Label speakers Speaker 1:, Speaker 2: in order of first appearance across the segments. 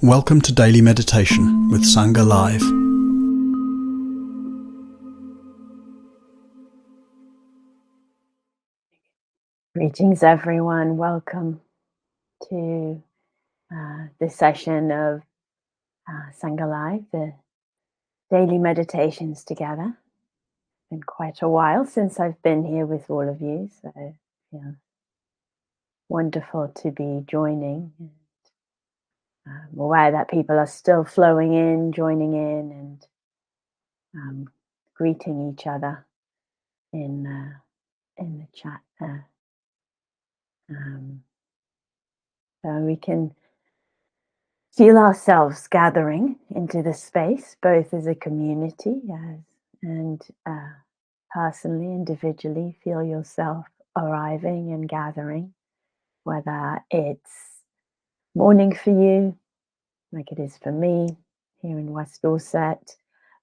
Speaker 1: Welcome to Daily Meditation with Zohar Lavie.
Speaker 2: Greetings everyone, welcome to this session of Zohar Lavie, the daily meditations together. It's been quite a while since I've been here with all of you, so wonderful to be joining. I'm aware that people are still flowing in, joining in, and greeting each other in the chat there. So we can feel ourselves gathering into the space, both as a community and personally, individually. Feel yourself arriving and gathering, whether it's morning for you, like it is for me here in West Dorset,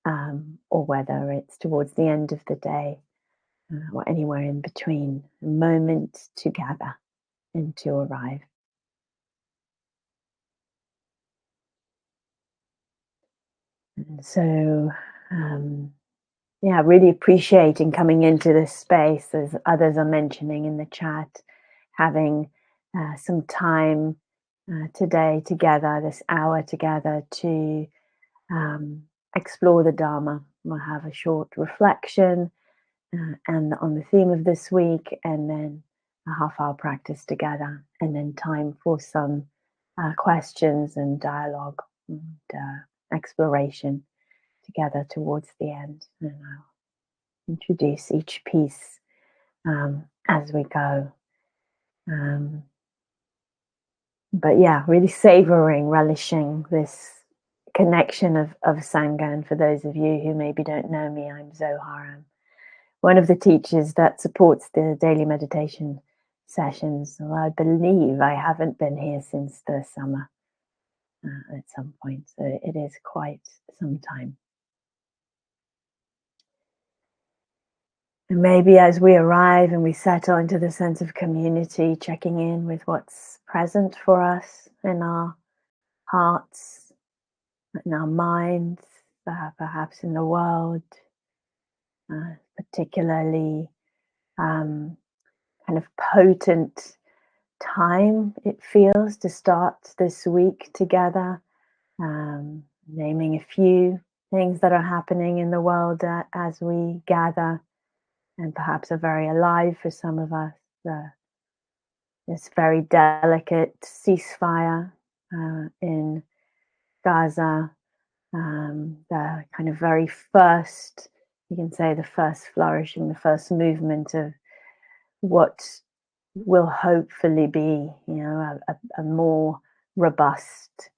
Speaker 2: or whether it's towards the end of the day, or anywhere in between. A moment to gather and to arrive. And so, really appreciating coming into this space, as others are mentioning in the chat, having some time today together, this hour together, to explore the Dharma. We'll have a short reflection and on the theme of this week, and then a half-hour practice together, and then time for some questions and dialogue and exploration together towards the end. And I'll introduce each piece as we go. But really savoring, relishing this connection of Sangha. And for those of you who maybe don't know me, I'm Zohar. I'm one of the teachers that supports the daily meditation sessions. Well, I believe I haven't been here since the summer at some point, so it is quite some time. And maybe as we arrive and we settle into the sense of community, checking in with what's present for us in our hearts, in our minds, perhaps in the world, particularly kind of potent time it feels to start this week together, naming a few things that are happening in the world as we gather, and perhaps are very alive for some of us. This very delicate ceasefire in Gaza, the kind of very first, you can say the first flourishing, the first movement of what will hopefully be, a more robust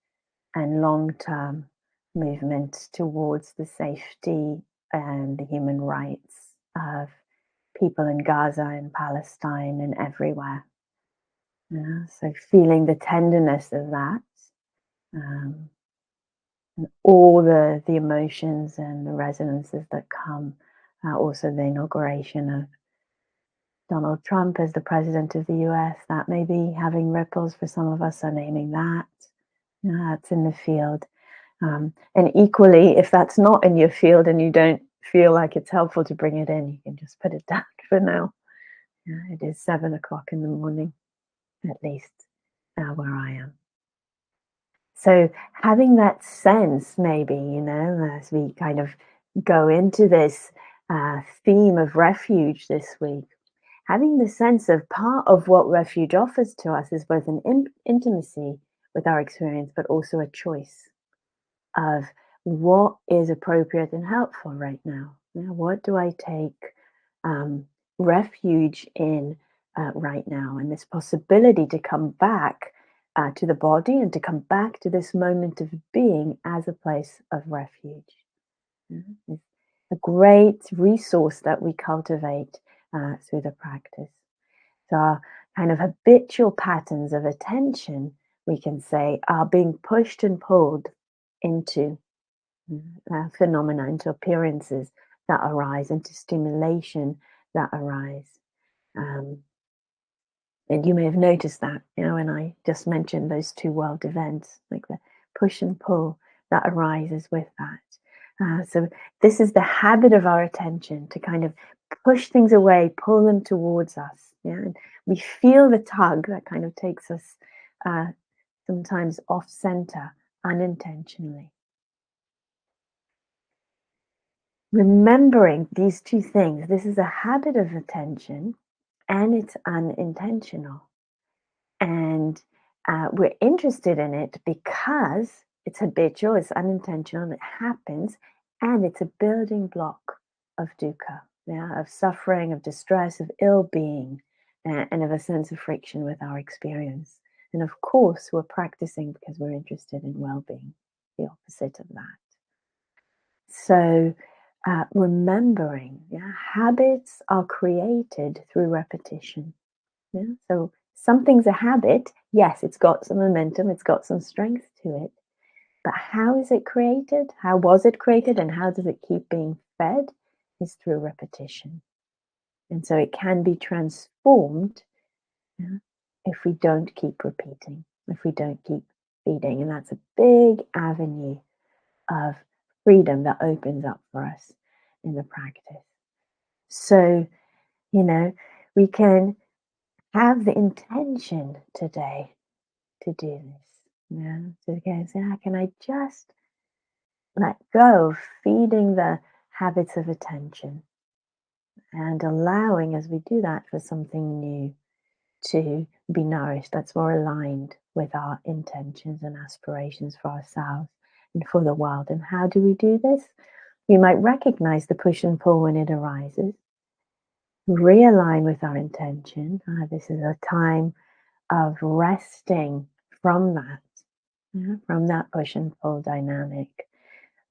Speaker 2: and long-term movement towards the safety and the human rights of people in Gaza and Palestine and everywhere. So feeling the tenderness of that, and all the emotions and the resonances that come. Also the inauguration of Donald Trump as the president of the US, that may be having ripples for some of us, are naming that. That's in the field. And equally, if that's not in your field and you don't feel like it's helpful to bring it in, you can just put it down for now. It is 7 o'clock in the morning, at least where I am. So having that sense, maybe, as we kind of go into this theme of refuge this week, having the sense of part of what refuge offers to us is both an intimacy with our experience, but also a choice of what is appropriate and helpful right now. What do I take refuge in right now? And this possibility to come back to the body and to come back to this moment of being as a place of refuge. It's a great resource that we cultivate through the practice. So our kind of habitual patterns of attention, we can say, are being pushed and pulled into phenomena, into appearances that arise, into stimulation that arise. And you may have noticed that, when I just mentioned those two world events, like the push and pull that arises with that. So this is the habit of our attention to kind of push things away, pull them towards us. Yeah, and we feel the tug that kind of takes us uh, sometimes off center unintentionally. Remembering these two things, this is a habit of attention and it's unintentional. And we're interested in it because it's habitual, it's unintentional, and it happens, and it's a building block of dukkha, yeah, of suffering, of distress, of ill being, and of a sense of friction with our experience. And of course, we're practicing because we're interested in well being, the opposite of that. So, remembering, yeah, habits are created through repetition. Yeah. So something's a habit. Yes, it's got some momentum, it's got some strength to it. But how is it created? How was it created? And how does it keep being fed? Is through repetition. And so it can be transformed, yeah, if we don't keep repeating, if we don't keep feeding. And that's a big avenue of freedom that opens up for us in the practice. So, you know, we can have the intention today to do this. Yeah, to go and say, how can I just let go of feeding the habits of attention and allowing, as we do that, for something new to be nourished that's more aligned with our intentions and aspirations for ourselves and for the world. And how do we do this? We might recognize the push and pull when it arises, realign with our intention. This is a time of resting from that, yeah, from that push and pull dynamic,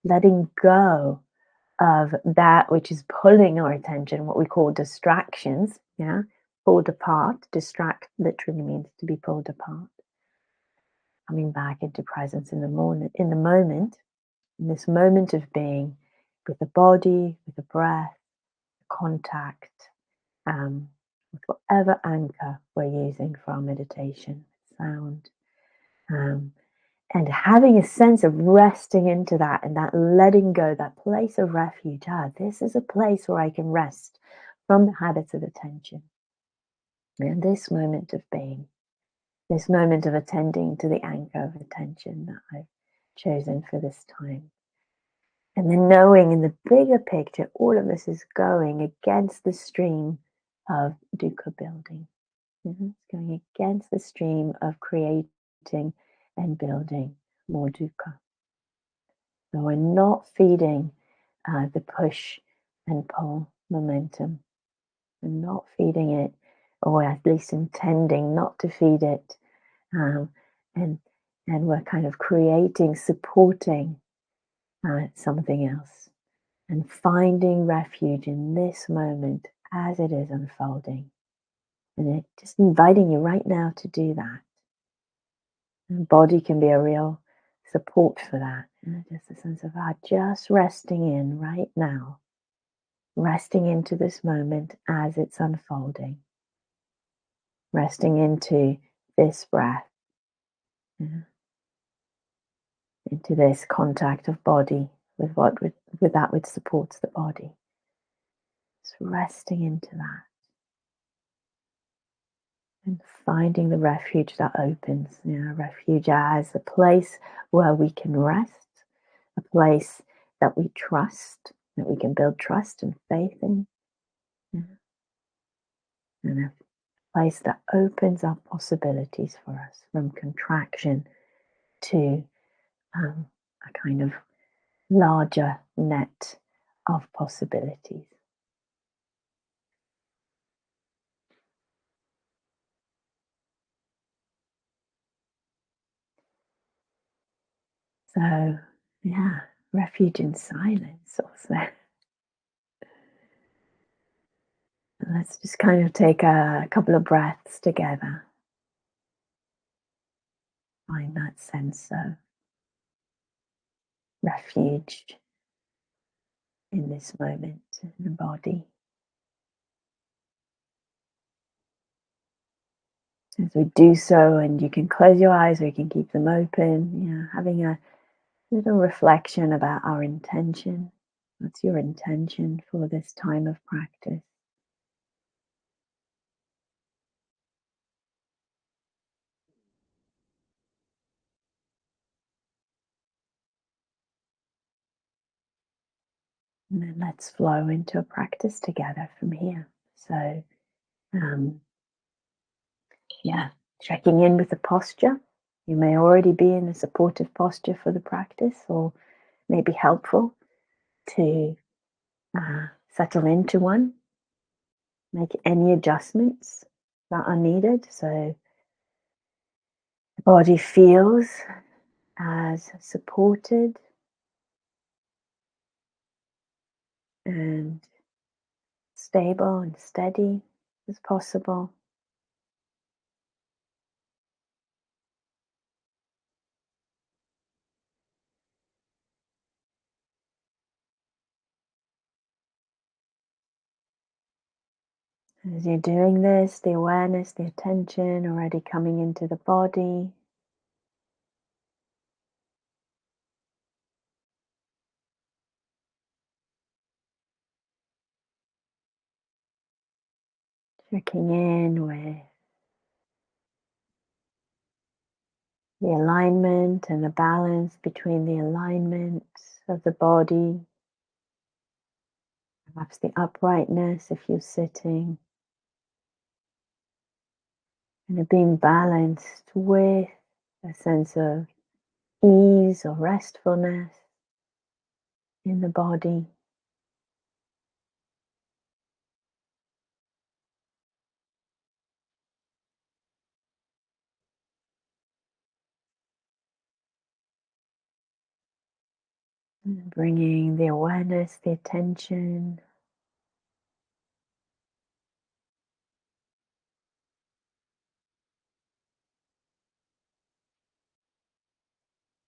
Speaker 2: letting go of that which is pulling our attention, what we call distractions, yeah, pulled apart. Distract literally means to be pulled apart. Coming back into presence in the moment, in this moment of being with the body, with the breath, contact, with whatever anchor we're using for our meditation, sound. Um, and having a sense of resting into that and that letting go, that place of refuge. This is a place where I can rest from the habits of attention. And this moment of being, this moment of attending to the anchor of attention that I've chosen for this time. And then knowing in the bigger picture, all of this is going against the stream of dukkha building. It's going against the stream of creating and building more dukkha. So we're not feeding the push and pull momentum. We're not feeding it, or at least intending not to feed it. Um, and we're kind of creating, supporting something else and finding refuge in this moment as it is unfolding. And it just inviting you right now to do that. And body can be a real support for that. Just a sense of just resting in right now, resting into this moment as it's unfolding, resting into this breath, into this contact of body with with that which supports the body. Just resting into that and finding the refuge that opens. Refuge as a place where we can rest, a place that we trust, that we can build trust and faith in, and a place that opens up possibilities for us from contraction to a kind of larger net of possibilities. So, yeah, refuge in silence also. Let's just kind of take a couple of breaths together. Find that sense of refuge in this moment in the body. As we do so, and you can close your eyes or you can keep them open, having a little reflection about our intention. What's your intention for this time of practice? And then let's flow into a practice together from here. So, um, yeah, checking in with the posture. You may already be in a supportive posture for the practice, or may be helpful to settle into one. Make any adjustments that are needed. So the body feels as supported and stable and steady as possible. As you're doing this, the awareness, the attention already coming into the body. Checking in with the alignment and the balance between the alignment of the body, perhaps the uprightness if you're sitting, and it being balanced with a sense of ease or restfulness in the body. And bringing the awareness, the attention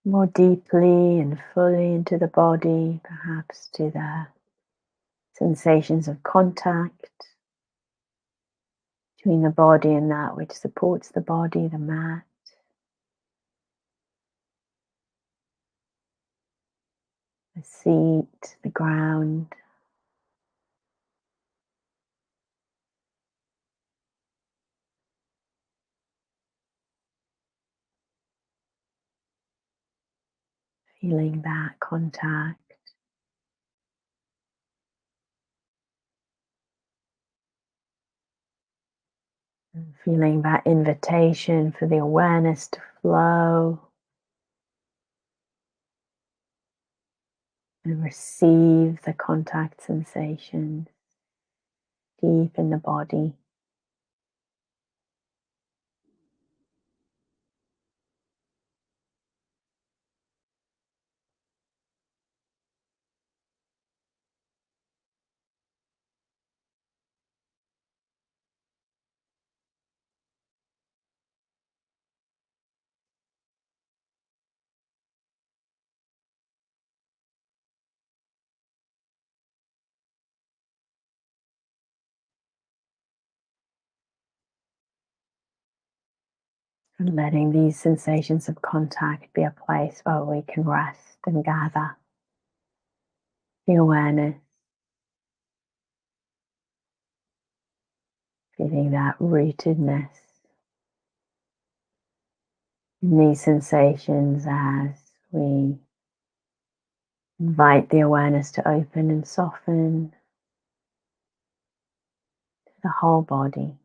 Speaker 2: more deeply and fully into the body, perhaps to the sensations of contact between the body and that which supports the body, the mat, the seat, the ground. Feeling that contact, and feeling that invitation for the awareness to flow and receive the contact sensations deep in the body. And letting these sensations of contact be a place where we can rest and gather the awareness, feeling that rootedness in these sensations as we invite the awareness to open and soften the whole body.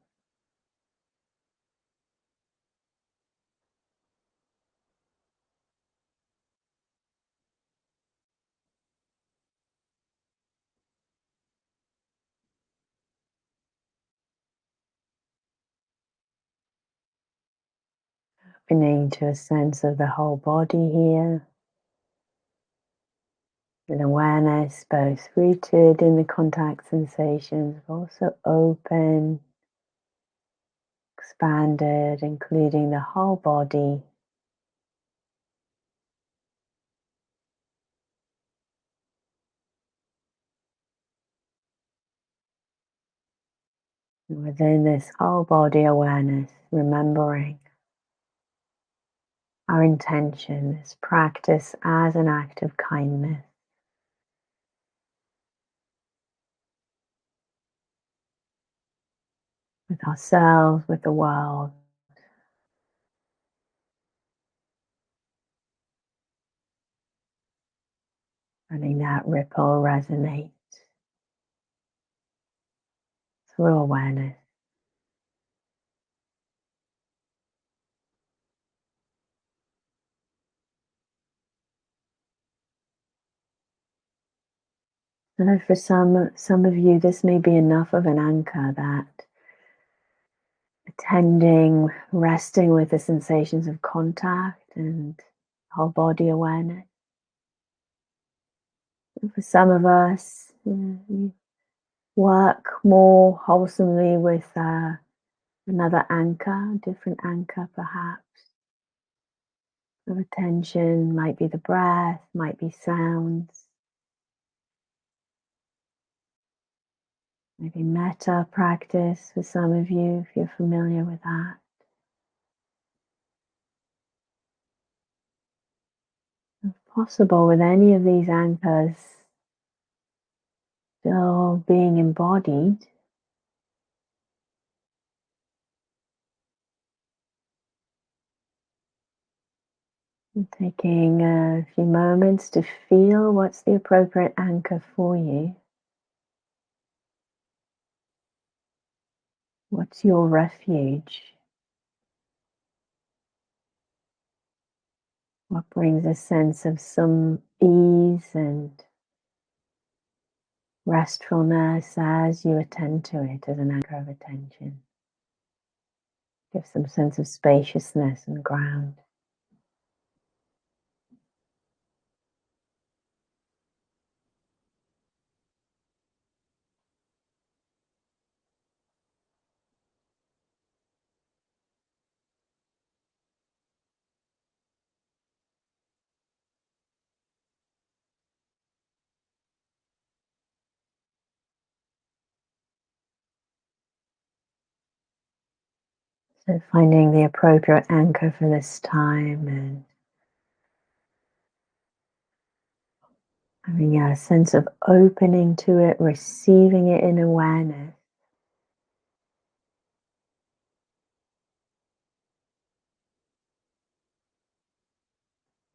Speaker 2: Opening to a sense of the whole body here, with awareness both rooted in the contact sensations, but also open, expanded, including the whole body. And within this whole body awareness, remembering our intention, this practice as an act of kindness. With ourselves, with the world, letting that ripple resonate through awareness. I know for some of you, this may be enough of an anchor, that attending, resting with the sensations of contact and whole body awareness. And for some of us, you work more wholesomely with another anchor, a different anchor perhaps. Of attention might be the breath, might be sounds, maybe metta practice for some of you if you're familiar with that. If possible, with any of these anchors still being embodied, and taking a few moments to feel what's the appropriate anchor for you. What's your refuge? What brings a sense of some ease and restfulness as you attend to it as an anchor of attention? Give some sense of spaciousness and ground. So finding the appropriate anchor for this time and having a sense of opening to it, receiving it in awareness.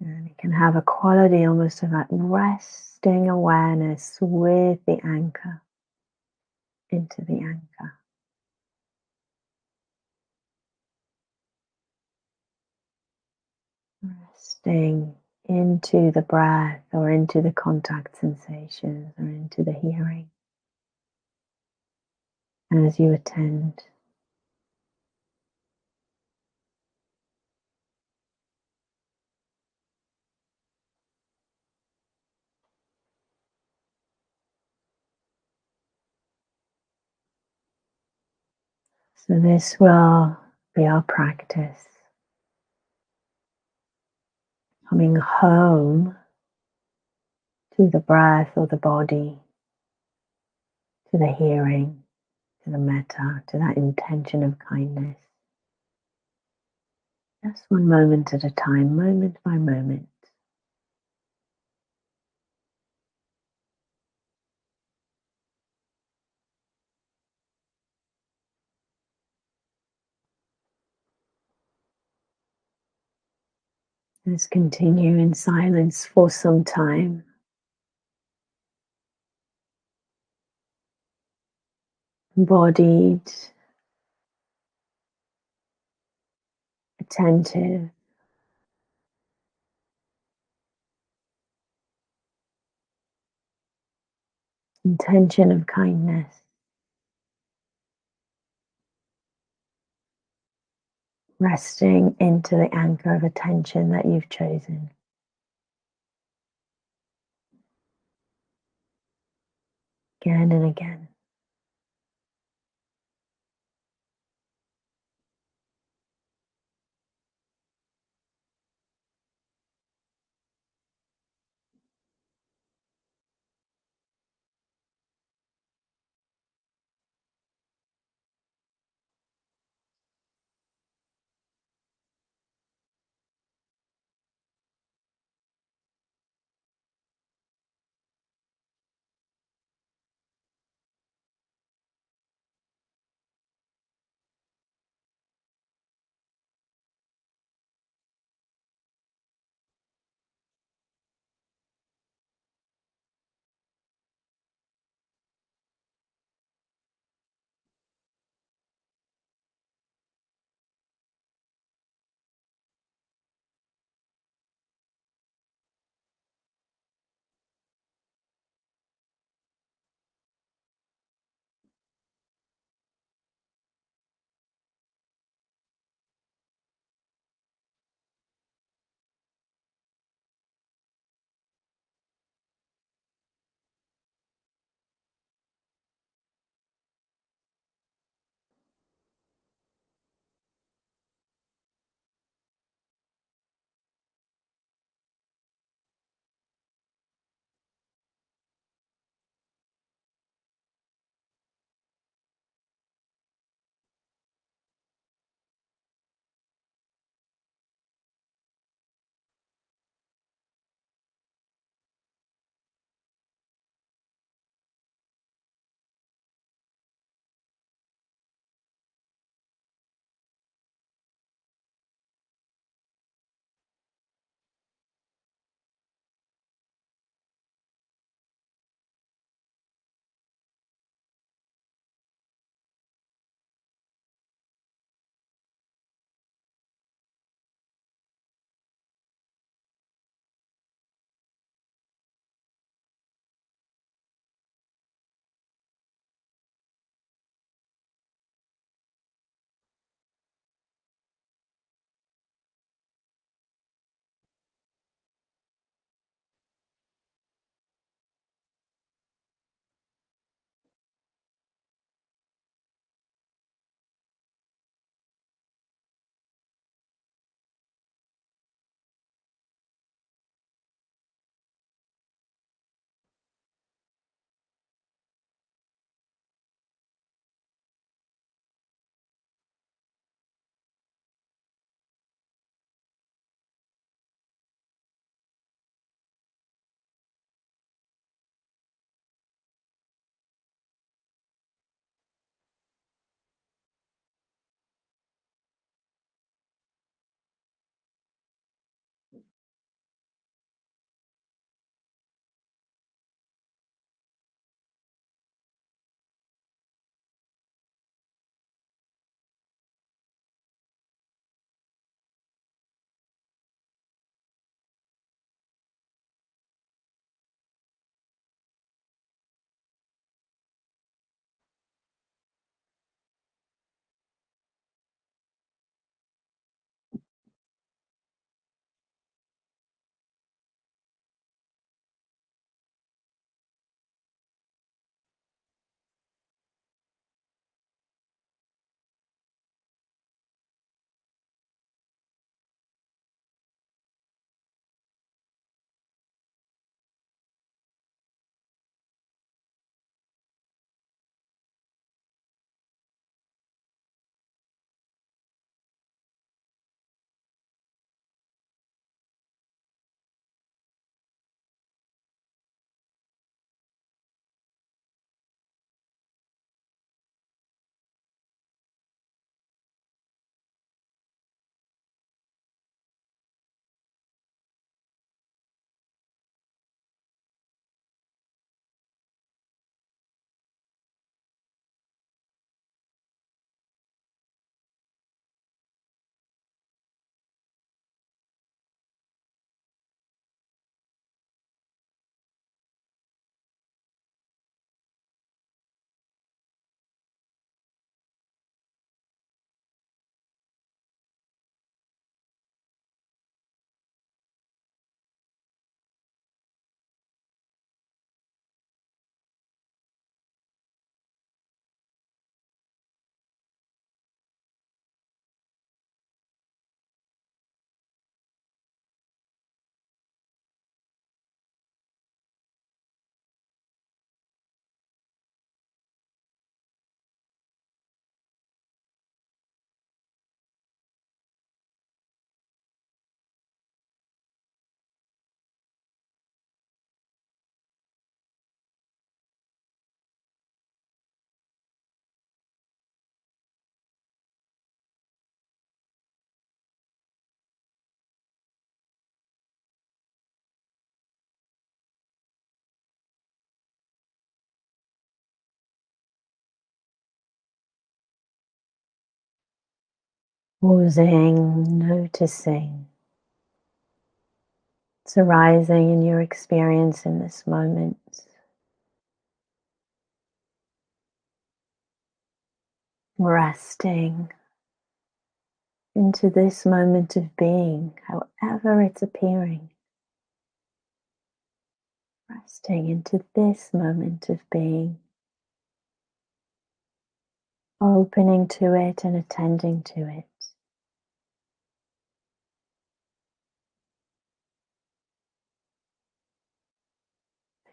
Speaker 2: And it can have a quality almost of that resting awareness with the anchor, into the anchor. Resting into the breath or into the contact sensations or into the hearing as you attend. So this will be our practice. Coming home to the breath or the body, to the hearing, to the metta, to that intention of kindness. Just one moment at a time, moment by moment. Let's continue in silence for some time. Embodied, attentive, intention of kindness. Resting into the anchor of attention that you've chosen. Again and again. Pausing, noticing what's arising in your experience in this moment. Resting into this moment of being, however it's appearing. Resting into this moment of being, opening to it and attending to it.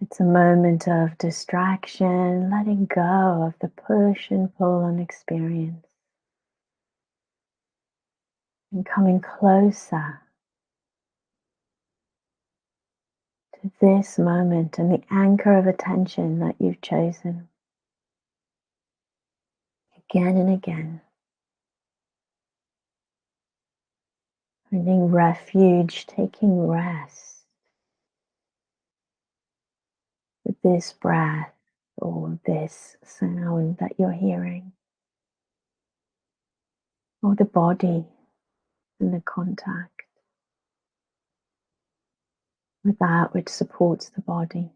Speaker 2: It's a moment of distraction, letting go of the push and pull on experience, and coming closer to this moment and the anchor of attention that you've chosen again and again. Finding refuge, taking rest with this breath or this sound that you're hearing, or the body and the contact with that which supports the body.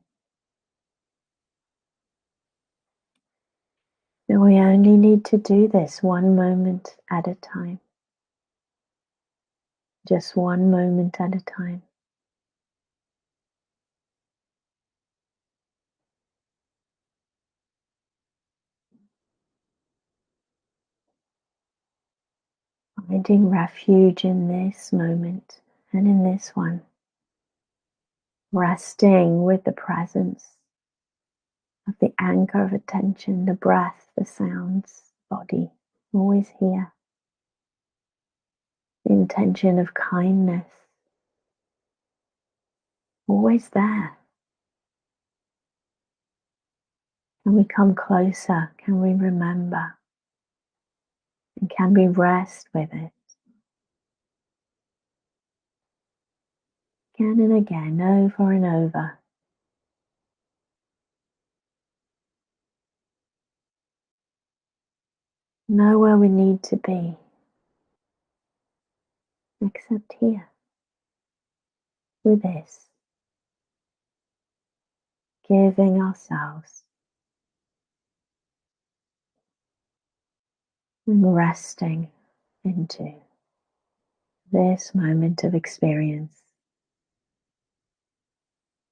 Speaker 2: So we only need to do this one moment at a time, just one moment at a time. Finding refuge in this moment and in this one. Resting with the presence of the anchor of attention, the breath, the sounds, body, always here. The intention of kindness, always there. Can we come closer? Can we remember? And can we rest with it? Again and again, over and over. Know where we need to be, except here, with this, giving ourselves and resting into this moment of experience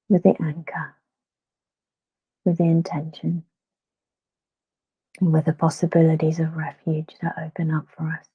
Speaker 2: with the anchor, with the intention, and with the possibilities of refuge that open up for us.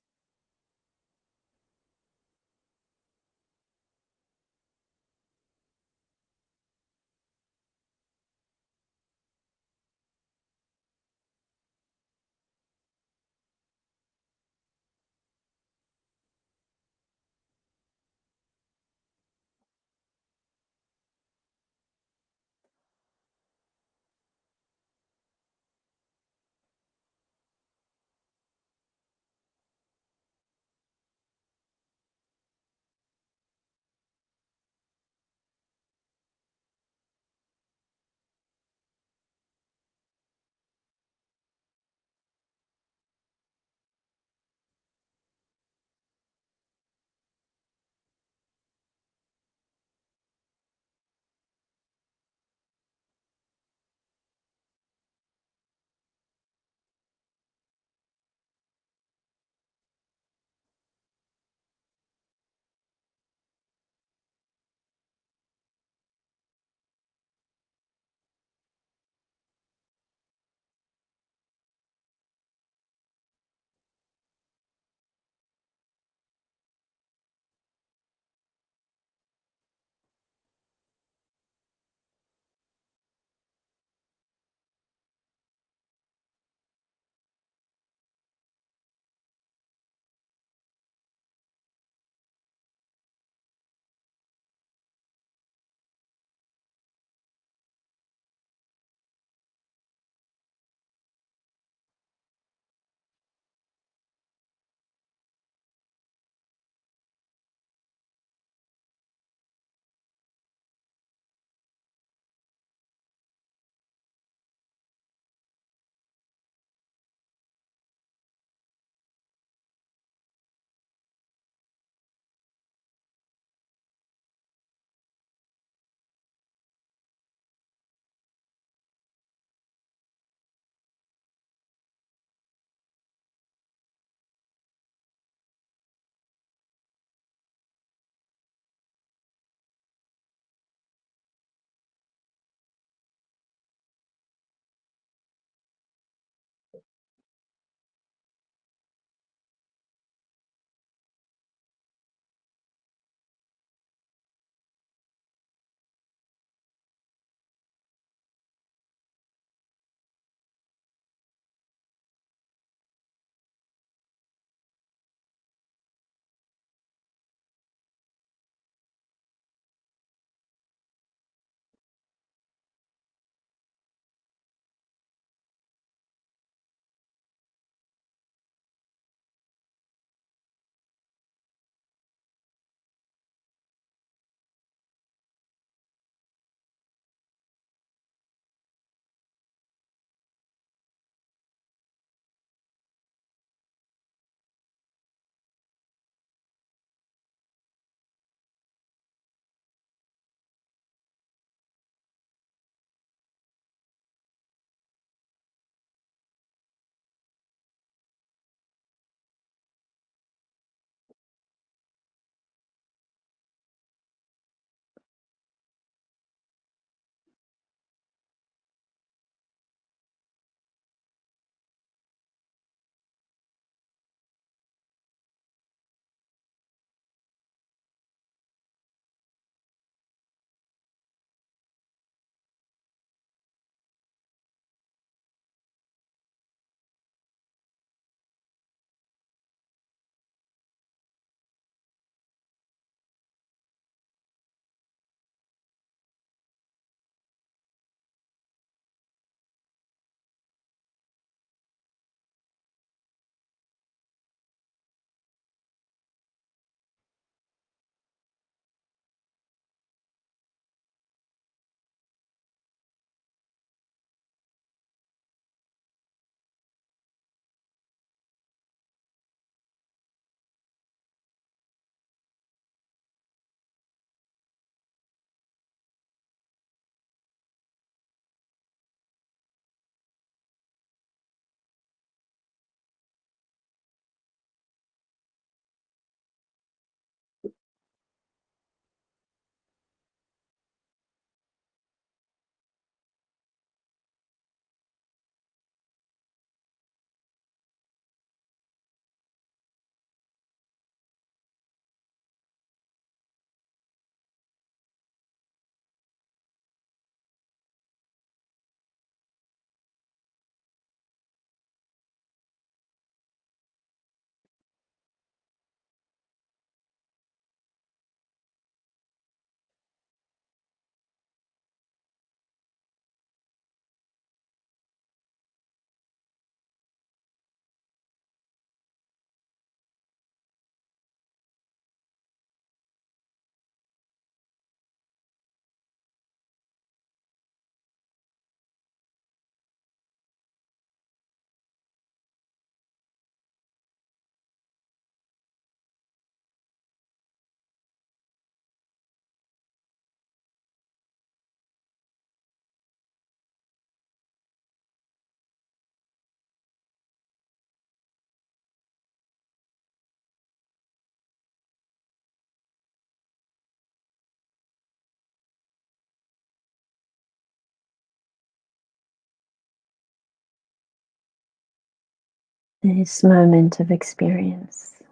Speaker 2: this moment of experience,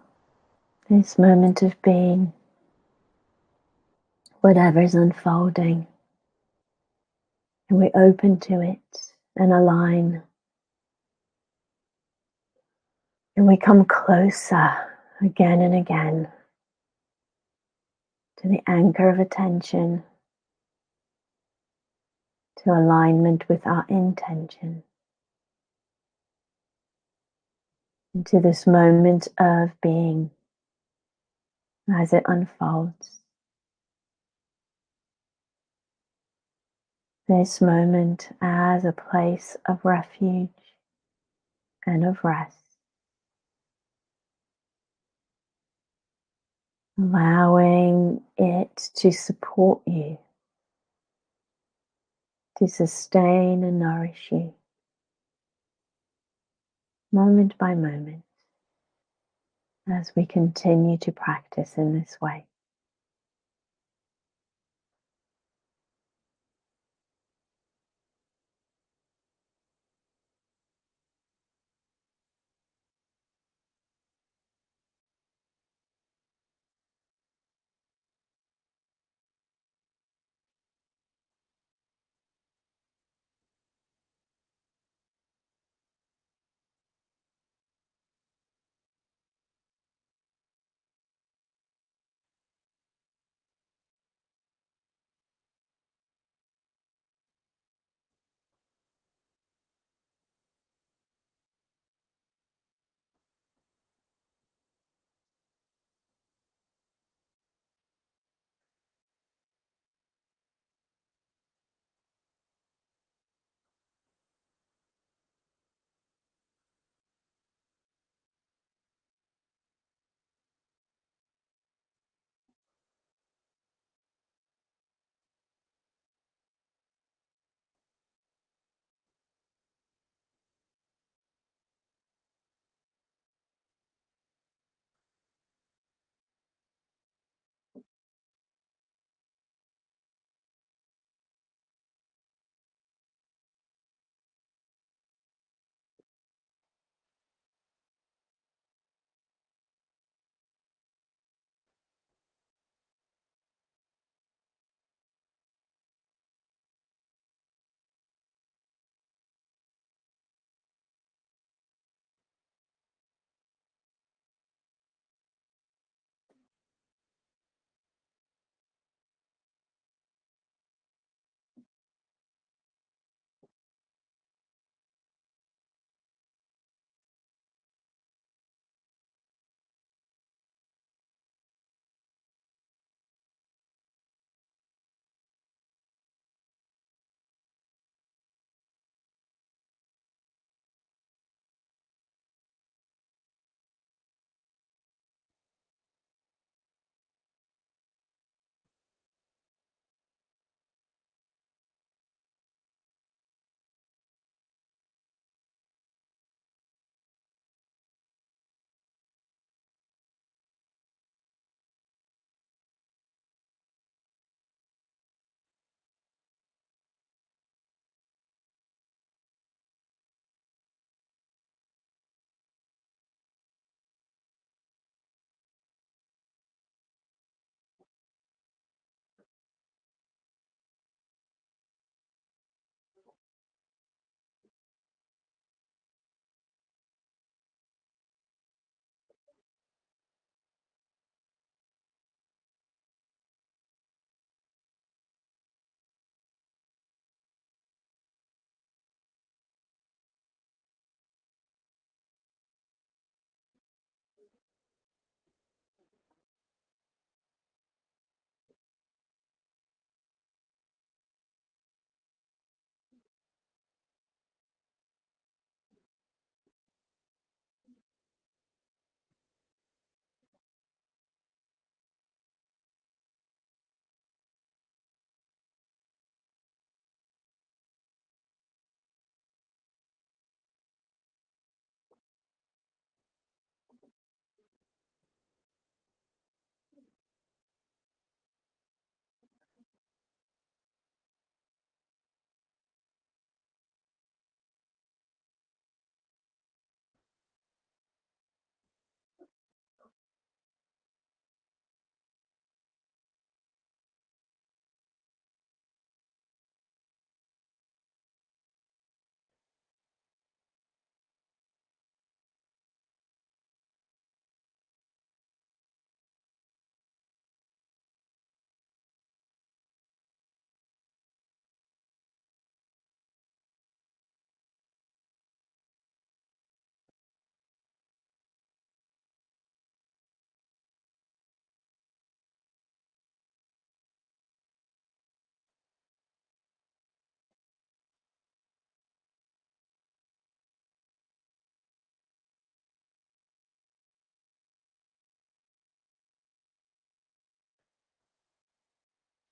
Speaker 2: this moment of being, whatever's unfolding, and we open to it and align, and we come closer again and again to the anchor of attention, to alignment with our intention, into this moment of being as it unfolds. This moment as a place of refuge and of rest, allowing it to support you, to sustain and nourish you, moment by moment, as we continue to practice in this way.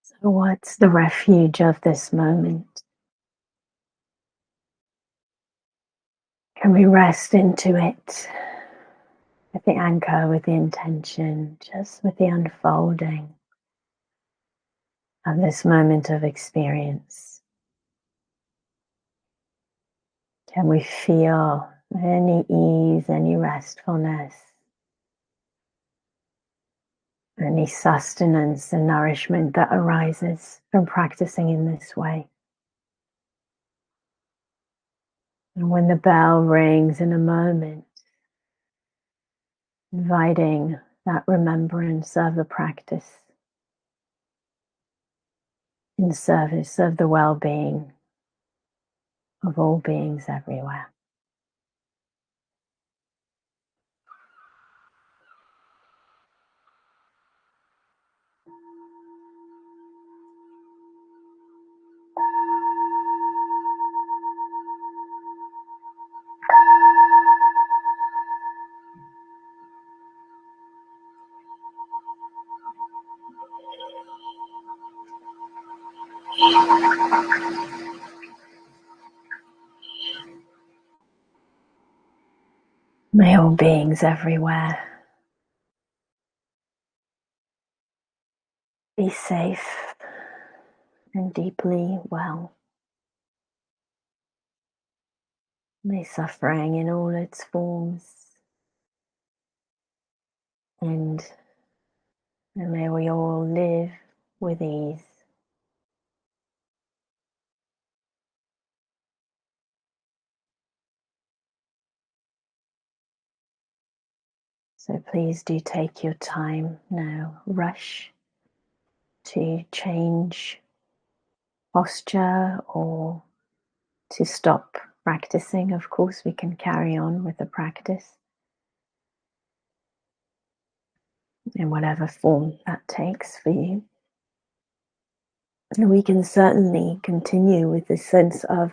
Speaker 2: So what's the refuge of this moment? Can we rest into it with the anchor, with the intention, just with the unfolding of this moment of experience? Can we feel any ease, any restfulness, any sustenance and nourishment that arises from practicing in this way? And when the bell rings in a moment, inviting that remembrance of the practice in service of the well-being of all beings everywhere. May all beings everywhere be safe and deeply well. May suffering in all its forms end, and may we all live with ease. So please do take your time now. Rush to change posture or to stop practicing. Of course, we can carry on with the practice in whatever form that takes for you. And we can certainly continue with this sense of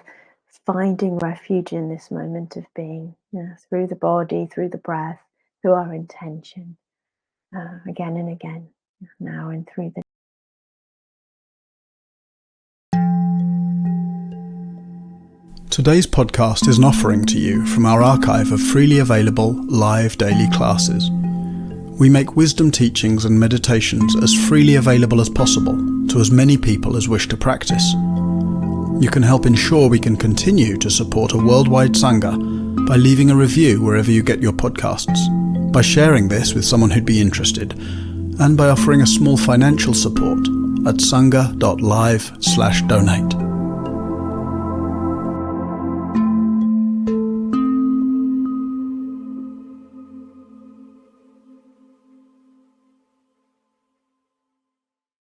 Speaker 2: finding refuge in this moment of being, through the body, through the breath, through our intention, again and again, now and through the
Speaker 1: Today's podcast is an offering to you from our archive of freely available live daily classes. We make wisdom teachings and meditations as freely available as possible to as many people as wish to practice. You can help ensure we can continue to support a worldwide Sangha by leaving a review wherever you get your podcasts, by sharing this with someone who'd be interested, and by offering a small financial support at sangha.live/donate.